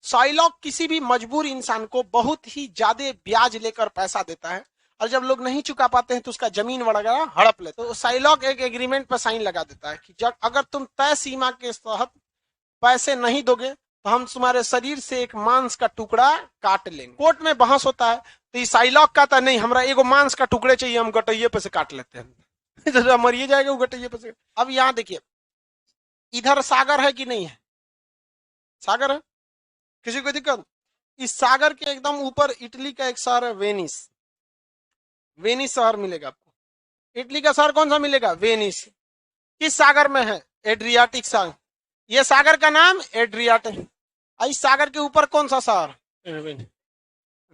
Psylocke किसी भी मजबूर इंसान को बहुत ही ज्यादा ब्याज लेकर पैसा देता है और जब लोग नहीं चुका पाते हैं तो उसका जमीन वगैरह हड़प लेते हैं। तो साइलॉक एक एग्रीमेंट पर साइन लगा देता है कि जब अगर तुम तय सीमा के तहत पैसे नहीं दोगे तो हम तुम्हारे शरीर से एक मांस का टुकड़ा काट लेंगे। कोर्ट में बहस होता है तो साइलॉक कहता नहीं, हमरा एगो मांस का टुकड़े चाहिए, हम गटैये पे से काट लेते हैं। तो मरिए जाएगा वो गटैये पे से। अब यहाँ देखिए, इधर सागर है कि नहीं है? सागर है, किसी को दिक्कत? इस सागर के एकदम ऊपर इटली का एक शहर है वेनिस। वेनिस शहर मिलेगा आपको। इटली का शहर कौन सा मिलेगा? वेनिस। किस सागर में है? एड्रियाटिक सागर। ये सागर का नाम एड्रियाटिक। इस सागर के ऊपर कौन सा शहर?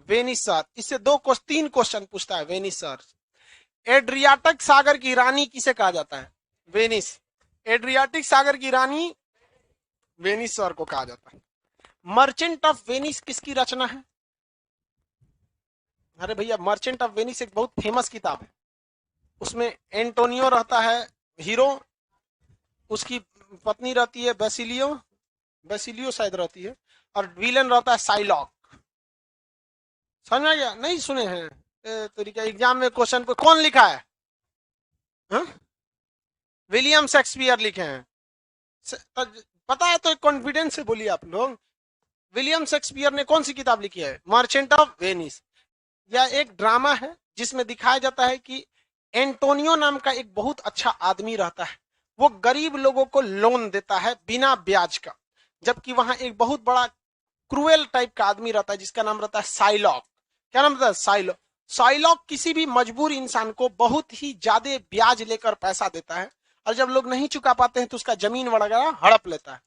वेनिस शहर। इससे 3 क्वेश्चन पूछता है वेनिस शहर। एड्रियाटिक सागर की रानी किसे कहा जाता है? वेनिस। एड्रियाटिक सागर की रानी वेनिस शहर को कहा जाता है। मर्चेंट ऑफ वेनिस किसकी रचना है? अरे भैया, मर्चेंट ऑफ वेनिस एक बहुत फेमस किताब है। उसमें एंटोनियो रहता है हीरो, उसकी पत्नी रहती है बेसिलियो शायद रहती है, और विलन रहता है साइलॉक। समझ में गया? नहीं सुने हैं? तरीका एग्जाम में क्वेश्चन पे कौन लिखा है? हा? विलियम शेक्सपियर लिखे हैं। पता है तो कॉन्फिडेंस से बोलिए आप लोग। विलियम शेक्सपियर ने कौन सी किताब लिखी है? Merchant of Venice. यह एक ड्रामा है जिसमें दिखाया जाता है कि एंटोनियो नाम का एक बहुत अच्छा आदमी रहता है। वो गरीब लोगों को लोन देता है बिना ब्याज का, जबकि वहां एक बहुत बड़ा क्रूएल टाइप का आदमी रहता है जिसका नाम रहता है साइलॉक। क्या नाम रहता है? साइलॉक। साइलॉक किसी भी मजबूर इंसान को बहुत ही ज्यादा ब्याज लेकर पैसा देता है और जब लोग नहीं चुका पाते हैं तो उसका जमीन वगैरह हड़प लेता है।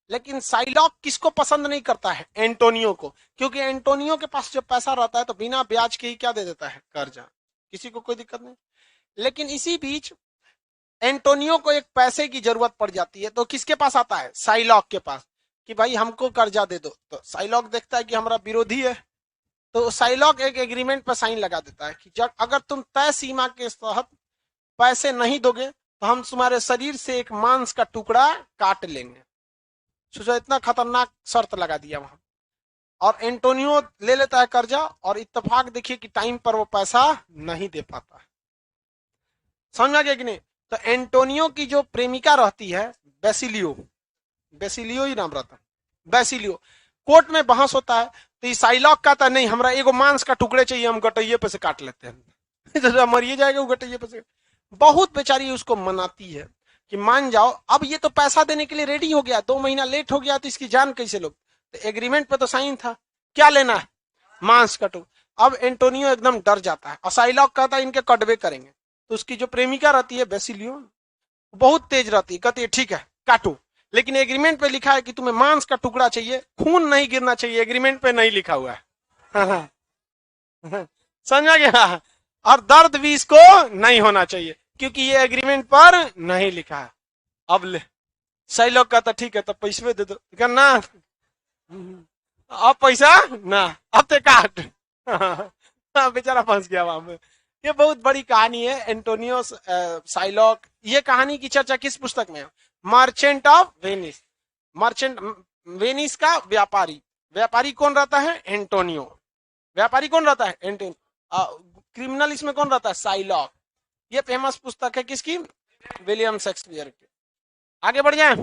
लेकिन साइलॉक किसको पसंद नहीं करता है? एंटोनियो को, क्योंकि एंटोनियो के पास जब पैसा रहता है तो बिना ब्याज के ही क्या दे देता है? कर्जा। किसी को कोई दिक्कत नहीं। लेकिन इसी बीच एंटोनियो को एक पैसे की जरूरत पड़ जाती है तो किसके पास आता है? साइलॉक के पास, कि भाई हमको कर्जा दे दो। तो साइलॉक देखता है कि हमारा विरोधी है, तो साइलॉक एक एग्रीमेंट पर साइन लगा देता है कि जब अगर तुम तय सीमा के तहत पैसे नहीं दोगे तो हम तुम्हारे शरीर से एक मांस का टुकड़ा काट लेंगे। सोचो, इतना खतरनाक शर्त लगा दिया वहां। और एंटोनियो ले लेता है कर्जा, और इत्तेफाक देखिए कि टाइम पर वो पैसा नहीं दे पाता। समझ में आ गया कि नहीं? तो एंटोनियो की जो प्रेमिका रहती है बेसिलियो ही नाम रहता है, बेसिलियो। कोर्ट में बहस होता है तो साइलॉक कहता नहीं, हमरा एगो मांस का टुकड़े चाहिए, हम गटैये पे से काट लेते हैं। तो मरिए जाएगा वो गटैये पे से। बहुत बेचारी उसको मनाती है कि मान जाओ। अब ये तो पैसा देने के लिए रेडी हो गया, 2 महीना लेट हो गया तो इसकी जान कैसे लोग? तो एग्रीमेंट पे तो साइन था, क्या लेना है? मांस का टुकड़ा। अब एंटोनियो एकदम डर जाता है और साइलॉक कहता है इनके कटवे करेंगे। तो उसकी जो प्रेमिका रहती है बेसिलियो, बहुत तेज रहती है, कहती है ठीक है काटो, लेकिन एग्रीमेंट पे लिखा है कि तुम्हें मांस का टुकड़ा चाहिए, खून नहीं गिरना चाहिए। एग्रीमेंट पे नहीं लिखा हुआ है। समझ आ गया? और दर्द भी इसको नहीं होना चाहिए क्योंकि ये एग्रीमेंट पर नहीं लिखा है। अब ले साइलॉक कहता ठीक है, तो पैसे दे दो। ना अब पैसा ना, अब ते काट। बेचारा फंस गया वहां पे। ये बहुत बड़ी कहानी है एंटोनियो साइलॉक। ये कहानी की चर्चा किस पुस्तक में है? Merchant of Venice. Merchant Venice का व्यापारी कौन रहता है? एंटोनियो। व्यापारी कौन रहता है? एंटोनियो। क्रिमिनल इसमें कौन रहता है? साइलॉक। ये फेमस पुस्तक है किसकी? विलियम शेक्सपियर की। आगे बढ़ जाए।